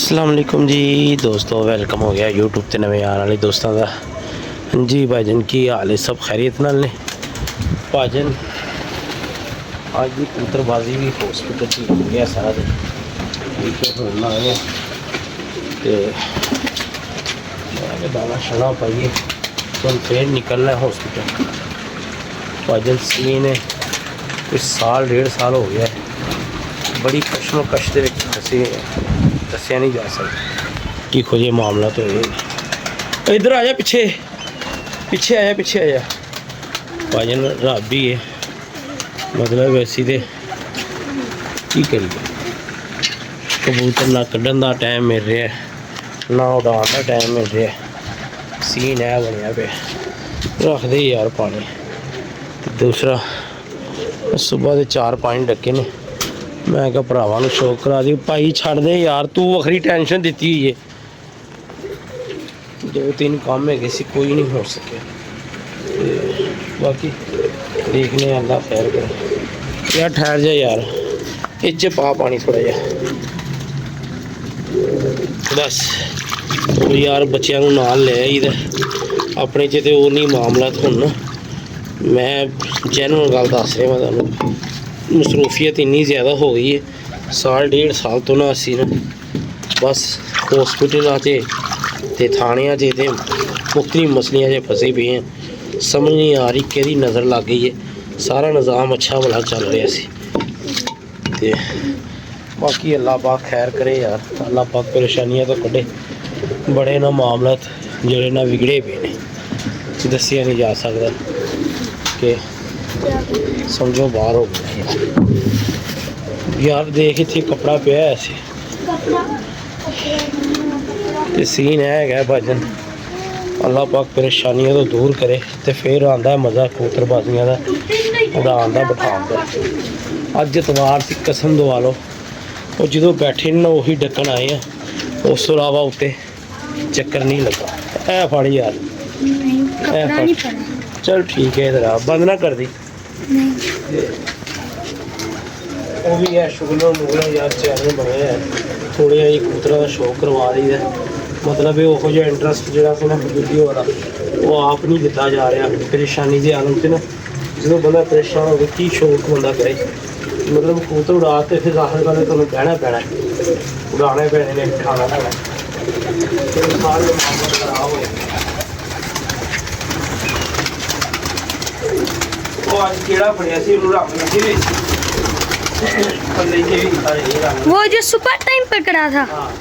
अस्सलाम वालेकुम जी दोस्तों, वेलकम हो गया यूट्यूब ते नवे आने वाले दोस्तों का। जी भाईजन की हाल है, सब खैरियत नाल ने भाईजन। आज भी कबूतरबाजी भी हॉस्पिटल च हो गया सारा दिन, ठीक है। होना आए तो दाना शाना पाइए तो फिर निकलना है हॉस्पिटल। भाईजन सीन है, कुछ साल डेढ़ साल हो गया है, बड़ी कशमकश के फसे दसिया नहीं जा सकता कि खुद ये मामला तो है। इधर आ जा, पीछे पीछे आया, पीछे आया। भाजन रब भी है, मतलब वैसी तो की करिए, कबूतर ना कढ़न का टाइम मिल रहा है, ना उड़ान का टाइम मिल रहा है। सीन है बनया पे रख दे यार पानी। दूसरा सुबह के 4 पानी डके ने, मैं क्या भरावां नूं शौक करा दी। भाई छड़ दे यार, तू वखरी टेंशन दी हुई है। 2-3 काम है सी, कोई नहीं हो सके। बाकी देखने अल्लाह खैर करे। यार ठहर जा यार, इच पा पानी थोड़ा जा बस। तो यार बच्चों को नाल ले आई अपने च तो नहीं मामला। हुण मैं जैनुअन गल दस रहा, मैं तुहानूं मसरूफियत इन्नी ज़्यादा हो गई है, साल डेढ़ साल तो ना असी ना बस हॉस्पिटल ते थाणियां ते मुख्तलिफ मसलियां च फसे पे हैं। समझ नहीं आ रही कि नज़र लग गई है। सारा निज़ाम अच्छा भला चल रहा सी ते बाकी अल्लाह पाक खैर करे यार, अल्लाह पाक परेशानियां तो कढ़े। बड़े ना मामला जोड़े ना बिगड़े पे ने, दसिया नहीं जा सकता कि समझो बाहर हो गया यार। देख इतने कपड़ा पिया ऐसे ते सीन है भजन। अल्लाह पाक परेशानियों तो दूर करे तो फिर आंदा है मज़ा कबूतरबाजियां का, उड़ान का, बिठान का। अज इतवार की कसम दवा लो, और जो बैठे ना उही डकन आए हैं, उस तो अलावा उत्ते चक्कर नहीं लगा। ऐ फड़ यार, ऐ फड़, चल ठीक है। इधर बंद ना कर दी। वो भी है शुगलों मुगलों यार, चैनल बने हैं थोड़े जी कबूतरों का शौक करवा रही है। मतलब वो जो इंटरस्ट जो वीडियो वाला वो आप नहीं दिता जा रहा। परेशानी के आलम से ना जो बंदा परेशान हो की शौक बंदा करे, मतलब कबूतर उड़ा तो फिर आखिर गल तुम्हें बहना पैना, उड़ाने पैने ने, बिठाना पैना, फिर सारे मामला खराब हो जाए। वो अज केड़ा फड़िया सी रंग लगे वो जो सुपर टाइम पर करा था। हाँ,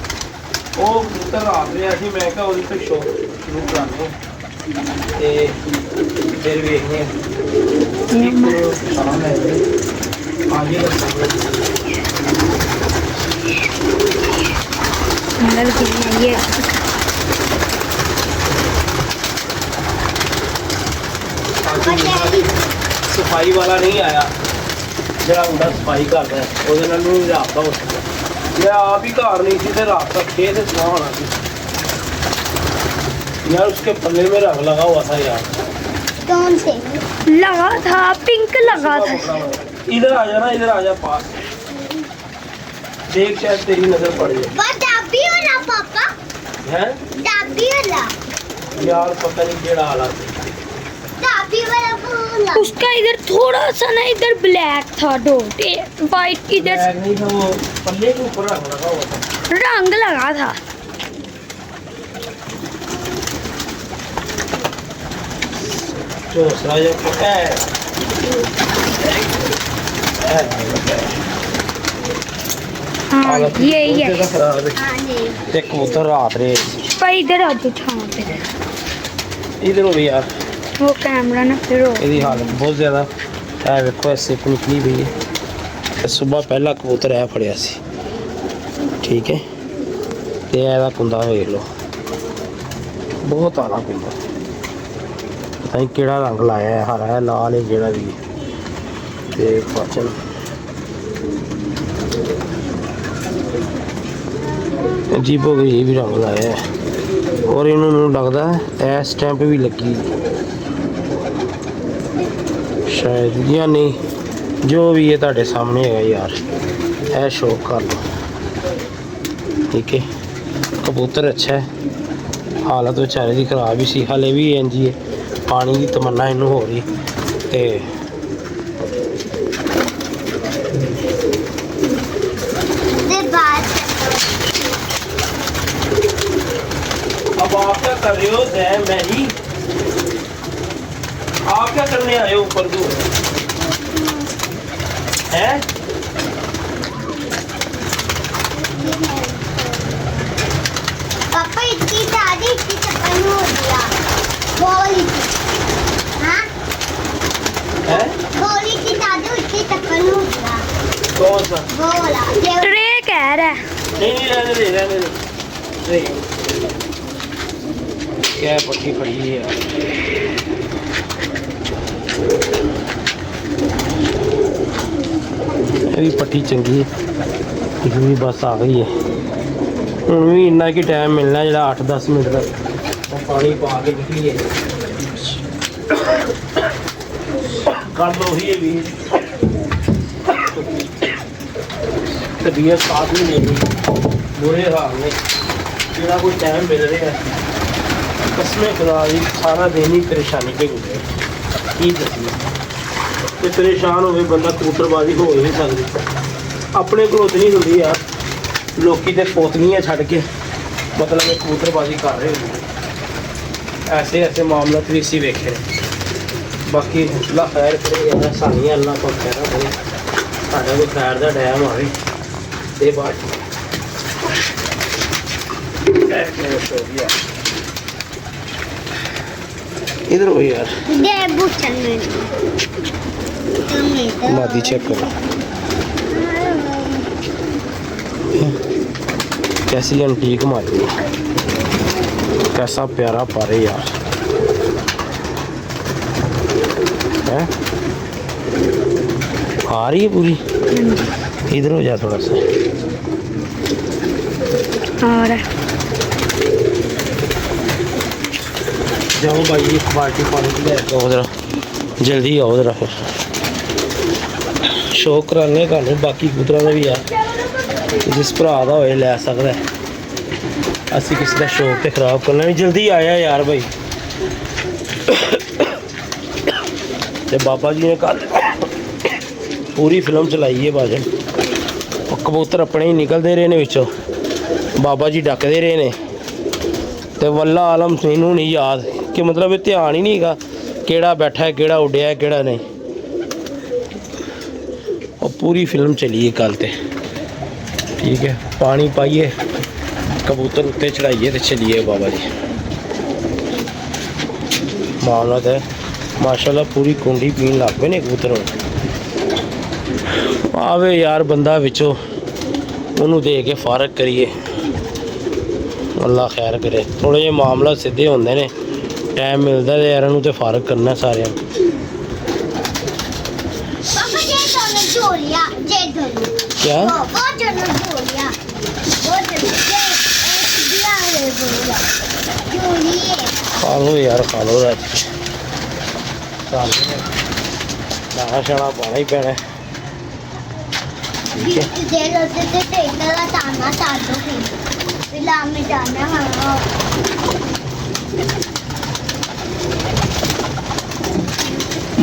वो कबूतर रात रहा सी, मैं क्या तो शौक शुरू कराने फिर वेखने आगे ये सफाई वाला नहीं आया, जरा मुंडा सफाई करता है, वो रात का हो सकता। मैं आप ही घर नहीं थी तो रात का खेत सुना होना थी यार। उसके पल्ले में रंग लगा हुआ था यार। कौन से लगा था? पिंक लगा था। इधर आ जाना, इधर आ जा पास, देख शायद तेरी नजर पड़ जाए। पापा हैं यार, पता नहीं केड़ा हालत है उसका। इधर थोड़ा सा ना, इधर ब्लैक था डॉट, वाइट इधर नहीं था, वो पल्ले के ऊपर रंग लगा हुआ था, रंग लगा था। चौसरा जो है हाँ ये कबूतर रात रहे पर इधर आ जाओ छांव पे। इधर हो भी यार, वो कैमरा ना फिर हो ਇਹਦੀ हालत बहुत ज़्यादा है। वेखो ऐसे निकली हुई है। सुबह पहला कबूतर है फड़िया सी, ठीक है। तो यह कुंदा वेख लो, बहुत आला कुंदा, पता नहीं केड़ा रंग लाया है, हरा है, लाल है, जेड़ा भी ते पाचन अजीबो गरीब भी रंग लाया है। और इन्होंने लगता है स्टैंप भी लगी शायद, या नहीं, जो भी है ਤੁਹਾਡੇ सामने है यार। है शौक कर लो, ठीक है। कबूतर अच्छा है, हालत बेचारे की खराब ही सी, हाले भी इंज ही है, पानी की तमन्ना इनू हो रही ते अब आप क्या कर रहे हो? मैं ही, आप क्या करने आए हो ऊपर को? हैं? पापा इतनी सारी इतनी चप्पल हो गया बोली हाँ हैं? बोली की दादू इतनी चप्पल हो गया कौन सा? बोला ट्रे कह रहा है। नहीं रहने दे, रहने दे। नहीं। क्या पट्टी पड़ी है यार? ये भी पट्टी चंगी है, ये भी बस आ गई है। ਹੁਣ ਵੀ ਇੰਨਾ ਕੀ ਟਾਈਮ ਮਿਲਣਾ ਜਿਹੜਾ 8-10 ਮਿੰਟ ਦਾ ਪਾਣੀ ਪਾ ਕੇ ਨਿਕਲੀਏ ਕਰ ਲੋ ਹੀ ਵੀ ਤਬੀਅਤ ਸਾਥ ਨਹੀਂ ਦੇ ਰਹੀ, ਬੁਰੇ ਹਾਲ ਨੇ। ਜਿਹੜਾ ਕੋਈ ਟਾਈਮ ਮਿਲ ਰਿਹਾ ਕਸਮੇ ਖੁਦਾ ਦੀ ਸਾਰਾ ਦਿਨ ਹੀ ਪਰੇਸ਼ਾਨੀ ਤੇ ਗੁਜ਼ਰੇ, ਕੀ ਦੱਸੀਏ। ਤੇ ਪਰੇਸ਼ਾਨ ਹੋਵੇ ਬੰਦਾ ਕਬੂਤਰਬਾਜ਼ੀ ਹੋ ਨਹੀਂ ਸਕਦੀ, ਆਪਣੇ ਕੋਲ ਉਤਨੀ ਹੁੰਦੀ ਯਾਰ। ਲੋਕੀ ਤੇ ਪੋਤਨੀਆਂ ਛੱਡ ਕੇ मतलब एक कबूतरबाजी कर रहे हो, ऐसे ऐसे मामला भी इसी वेखे ने। बाकी अल्लाह खैर करे, सानी अल्लाह को खैर करे, साढ़ा कोई खैर का टाइम आए ते बाद इधर हो यार, दे बूचन में मादी चेक करो कैसी एंटीक मारी है, कैसा प्यारा पारे यार है। आ रही है पूरी, इधर हो जा थोड़ा सा। और जाओ भाई एक बाल्टी पानी की लेके आओ जरा, जल्दी आओ जरा फिर शौक कराने का। बाकी कबूतरों का भी यार जिस भरा का होए लै सकता है, असी किसी का शौक तो खराब करना नहीं। जल्दी आया यार भाई। ते बाबा जी ने कल पूरी फिल्म चलाई है भाजन, कबूतर अपने ही निकलते रहे ने विचों, बाबा जी डकते रहे ने ते वल्ला आलम इनू नहीं याद कि मतलब ये ध्यान ही नहीं गा केड़ा बैठा है, केड़ा उड्या है, केड़ा नहीं। और पूरी फिल्म चली है कल ते, ठीक है। पानी पाइए, कबूतर उत्ते चढ़ाइए तो चलिए बाबा जी। मामला है माशाल्लाह पूरी कुंडी पीन लग पे ने कबूतर आवे यार बंदा विचों उन्होंने दे के फारग करिए, अल्लाह खैर करे। थोड़े जे मामला सीधे होंदे ने, टाइम मिलता है यार उन्होंने तो फारग करना सारे। पापा ये दोनों झोलिया जे दोनों क्या वो दोनों झोलिया वो दोनों ये दिया है झोलिया झोलिए खा लो यार, खा लो राज दाना शाना पाना ही पैना है, ठीक है। दे लो ते इतना ताना तार दो फिर लाम में जाना है।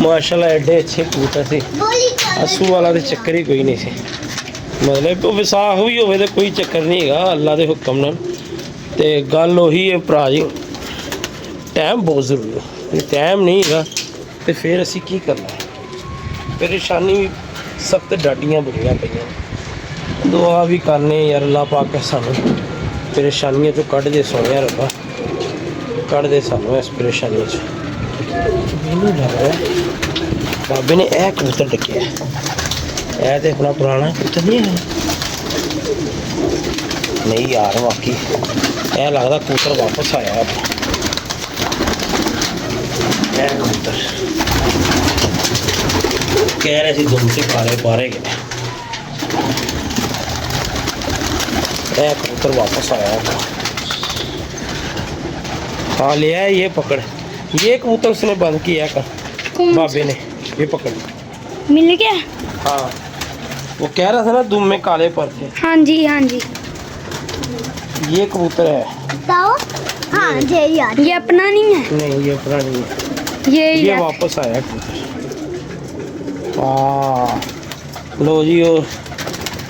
माशाल्लाह एडे अच्छे कबूतर से, बोली असू वाला तो चक्कर ही कोई नहीं से, मतलब विसाख भी होवे तो कोई चक्कर नहीं है अल्लाह के हुक्म नाल। ते गल उही है भरा जी, टाइम बहुत जरूरी है, जे टाइम नहीं है तो फिर असी की करना। परेशानी भी सख्त डाडियाँ बुरियां पईयां, दुआ भी करने यार अल्लाह पाक सानू परेशानियों तो कढ़ दे, सोनिया रब्बा कढ़ दे सानू इस परेशानी च। मैनू लग रहा है बाबे ने यह कबूतर डके है, यह तो अपना पुराना कबूतर नहीं है। नहीं यार बाकी यह लगता कबूतर वापस आया है, यह कबूतर कह रहे थे दुम से काले पारे गए, यह कबूतर वापस आया है। हाँ ले आया, ये पकड़, ये कबूतर उसने बंद किया कर बाबे ने, ये पकड़ मिल गया। हाँ वो कह रहा था ना दुम में काले पर थे, हाँ जी हाँ जी। ये कबूतर है। बताओ हाँ ये यार ये अपना नहीं है, नहीं ये अपना नहीं है, ये ये है। वापस आया कबूतर। हाँ लो जी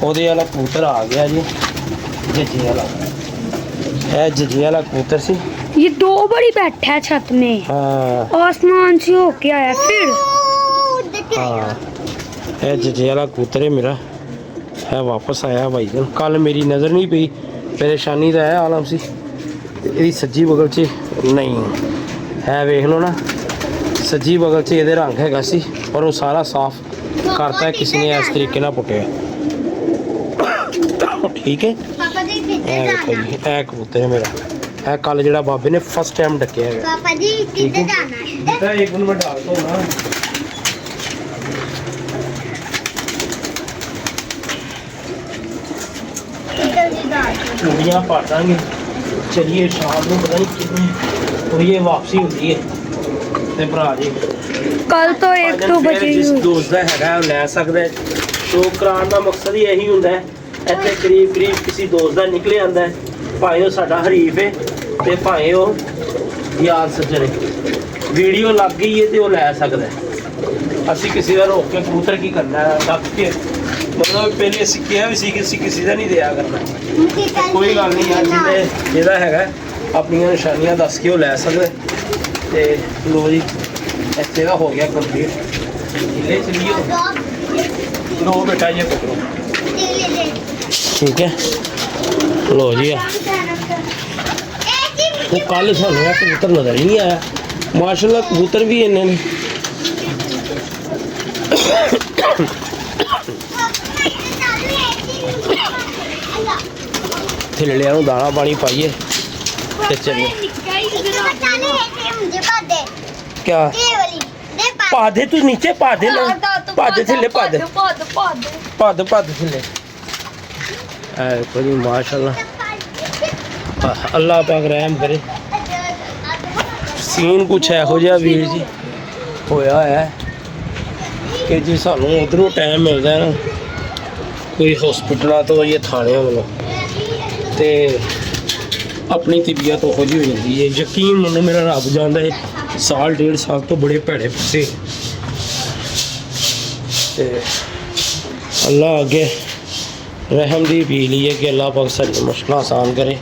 ਉਹਦੇ ਵਾਲਾ ਕਬੂਤਰ ਆ ਗਿਆ ਜੀ, ਜੱਜੇ ਵਾਲਾ। ਇਹ ਜੱਜੇ ਵਾਲਾ ਕਬੂतर ਸੀ। ये दो बड़ी बैठा है छत में, हाँ आसमान से होके आया फिर। हाँ ਇਹ ਜੱਜੇ ਵਾਲਾ ਕਬੂਤਰ ਹੈ ਮੇਰਾ, ਹੈ ਵਾਪਸ ਆਇਆ ਭਾਈ ਜਾਨ। ਕੱਲ ਮੇਰੀ ਨਜ਼ਰ ਨਹੀਂ ਪਈ, ਪਰੇਸ਼ਾਨੀ ਦਾ ਹੈ ਆਲਮ ਸੀ। ਤੇ ਇਹਦੀ ਸੱਜੀ ਬਗਲ 'ਚ ਨਹੀਂ ਹੈ, ਵੇਖ ਲਓ ਨਾ, ਸੱਜੀ ਬਗਲ 'ਚ ਇਹਦੇ ਰੰਗ ਹੈਗਾ ਸੀ, ਪਰ ਉਹ ਸਾਰਾ ਸਾਫ਼ ਕਰਤਾ ਹੈ ਕਿਸੇ ਨੇ ਇਸ ਤਰੀਕੇ ਨਾਲ ਪੁੱਟਿਆ। ਠੀਕ ਹੈ, पापा जी ਇਹ किधर ਵੇਖੋ जाना ਜੀ, ਇਹ ਕਬੂਤਰ ਹੈ ਮੇਰਾ। ਇਹ ਕੱਲ ਜਿਹੜਾ ਬਾਬੇ ਨੇ ਫਸਟ ਟਾਈਮ ਡੱਕਿਆ ਹੈਗਾ। पापा जी ठीक है। किधर जाना है बेटा एक मिनट में डाल दो ना। किधर जी जाना चूड़ियाँ पा देंगे। चलिए शाम को पता नहीं कितनी तो ये वापसी होती है ते भरा जी। कल तो 1-2 बजे ही जिस हुई। दोस्त का हैगा वो ले सकता है। शो कराने का मकसद ही यही होंदा है। ਇੱਥੇ ਕਰੀਬ ਕਰੀਬ ਕਿਸੇ ਦੋਸਤ ਦਾ ਨਿਕਲ ਆਂਦਾ ਹੈ, ਭਾਵੇਂ ਉਹ ਸਾਡਾ ਹਰੀਫ ਹੈ ਤੇ ਭਾਵੇਂ ਉਹ ਯਾਰ ਸੱਜਣ ਹੈ। ਵੀਡੀਓ ਲੱਗ ਗਈ ਹੈ ਤੇ ਉਹ ਲੈ ਸਕਦਾ ਹੈ। ਅਸੀਂ ਕਿਸੇ ਦਾ ਰੋਕ ਕੇ ਕਬੂਤਰ ਕੀ ਕਰਨਾ ਹੈ, ਦੱਸ ਕੇ ਮਤਲਬ ਪਹਿਲੇ ਅਸੀਂ ਕਿਹਾ ਵੀ ਸੀ ਕਿ ਅਸੀਂ ਕਿਸੇ ਦਾ ਨਹੀਂ ਦਿਆ ਕਰਨਾ। ਕੋਈ ਗੱਲ ਨਹੀਂ ਯਾਰ, ਜਿਹਦਾ ਹੈਗਾ ਆਪਣੀਆਂ ਨਿਸ਼ਾਨੀਆਂ ਦੱਸ ਕੇ ਉਹ ਲੈ ਸਕਦਾ ਹੈ। ਤੇ ਲੋ ਜੀ ਇੱਥੇ ਦਾ ਹੋ ਗਿਆ ਕੰਪਲੀਟ। ਲੈ ਚਲੀਏ ਲੋ ਬੇਟਾ ਇਹ ਪਕੜੋ। ठीक है लो जी। वो कल सानू कबूतर नजर ही नहीं आया माशाल्लाह। कबूतर भी इन्ने ने थिल्लियां नूं दाना पानी पाइए ते चलिए। क्या पादे तू नीचे पादे पादे थिल्ले पादे पादे पादे थिल्ले। देखो जी माशाल्लाह, अल्लाह पाक रहम करे। सीन कुछ ਇਹੋ ਜਿਹਾ ਵੀਰ ਜੀ ਹੋਇਆ ਹੈ ਕਿ ਜੀ ਸਾਨੂੰ ਉਧਰੋਂ ਟਾਈਮ ਮਿਲਦਾ ਹੈ ਨਾ ਕੋਈ ਹਸਪੀਟਲਾਂ ਤੋਂ ਜਾਂ ਥਾਣਿਆਂ ਵੱਲੋਂ, ਤੇ ਆਪਣੀ ਤਬੀਅਤ ਉਹੋ ਜਿਹੀ ਹੋ ਜਾਂਦੀ ਹੈ। ਯਕੀਨ ਮੰਨੋ ਮੇਰਾ ਰੱਬ ਜਾਣਦਾ ਹੈ, ਸਾਲ ਡੇਢ ਸਾਲ ਤੋਂ ਬੜੇ ਭੈੜੇ ਫਸੇ ਤੇ ਅੱਲਾਹ ਅੱਗੇ रहम दी अपील ही है कि अल्लाह पाक सारी मुश्किल आसान करे।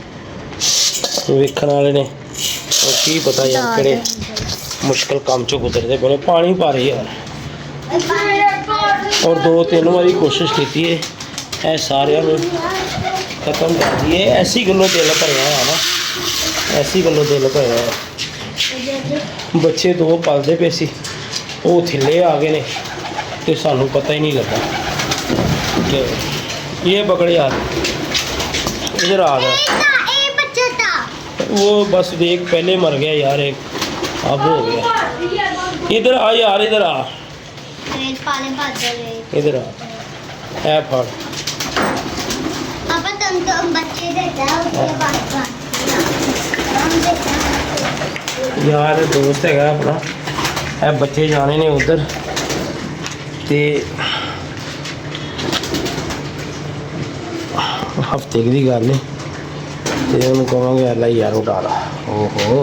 वेखण वाले ने और की पता यार किहड़े मुश्किल काम चो गुजरते पे। पानी पा रही यार और 2-3 बारी कोशिश की है ए सारे खत्म कर दिए। ऐसी गलों दिल भरया है ना, ऐसी गलों दिल भरया है। बच्चे 2 पलते पे सी, वो थिले आ गए ने तो सानू पता ही नहीं लगा कि ये पकड़ यार इधर आ गया। वो बस देख पहले मर गया यार, एक अब हो गया। इधर आ यार, इधर आ, इधर आ, है फड़ यार। दोस्त है अपना, है बच्चे जाने ने उधर ते हफ्ते की गल नहीं तो उन्होंने कहोगे अल्लाह यार उठा ला। ओहो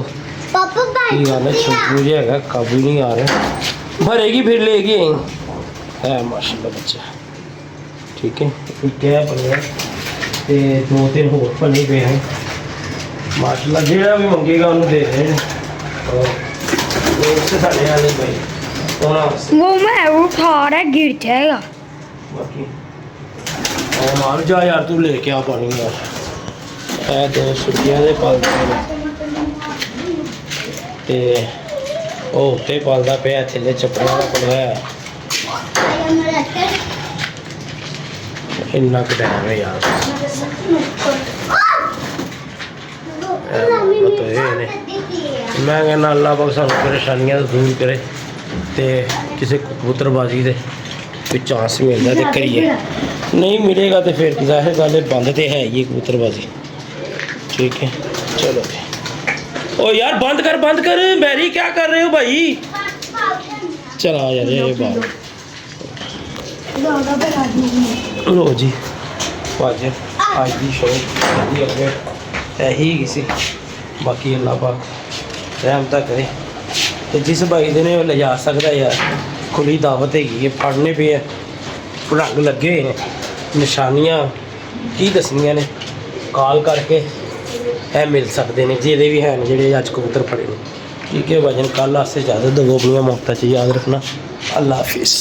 की गल है, छोटू जी है काबू ही नहीं आ रहा। भरेगी फिर लेगी है माशाल्लाह बच्चा। ठीक है एक है पलिया ते 2-3 होर पले पे हैं माशाल्लाह। जेड़ा भी मंगेगा उन्होंने दे रहे हैं। साढ़े वाले भाई वो मैं उठा रहा गिर जाएगा। बाकी और मार जा यार, तू लेके आ पानी यार। है 2 सुर्खियां दे पालदे ने ते ओ उत्ते पालदा पिया, थल्ले चप्पलां दा पड़िया है। इन्ना क टाइम है यार। मैं कहना अल्लाह पाक सानू परेशानियां दूर करे ते किसी कबूतरबाजी दे कोई चांस मिलता तो करिए, नहीं मिलेगा तो फिर जाहिर गल बंद तो है ये कबूतरबाजी। ठीक है चलो जी। ओ यार बंद कर बैरी, क्या कर रहे हो भाई? चला यार ये बात। लो जी वाजब आज की शो ਇਹੀ ਹੈਗੀ ਸੀ। ਬਾਕੀ ਅੱਲਾਹ ਪਾਕ ਰਹਿਮਤ ਕਰੇ। ਤੇ ਜਿਸ ਭਾਈ ਦੇ ਨੇ ਉਹ ਲਿਜਾ ਸਕਦਾ ਯਾਰ, ਖੁੱਲੀ ਦਾਵਤ ਹੈਗੀ ਹੈ, ਫੜਨੇ ਪਏ ਆ, ਰੰਗ ਲੱਗੇ ਹੋਏ ਨੇ, ਨਿਸ਼ਾਨੀਆਂ ਕੀ ਦੱਸਣੀਆਂ ਨੇ, ਕਾਲ ਕਰਕੇ ਇਹ ਮਿਲ ਸਕਦੇ ਨੇ ਜਿਹਦੇ ਵੀ ਹਨ ਜਿਹੜੇ ਅੱਜ ਕਬੂਤਰ ਫੜੇ ਨੇ। ठीक है भाईजान, कल से ज़्यादा दो अपनी मोहब्बत याद रखना। अल्लाह हाफिज़।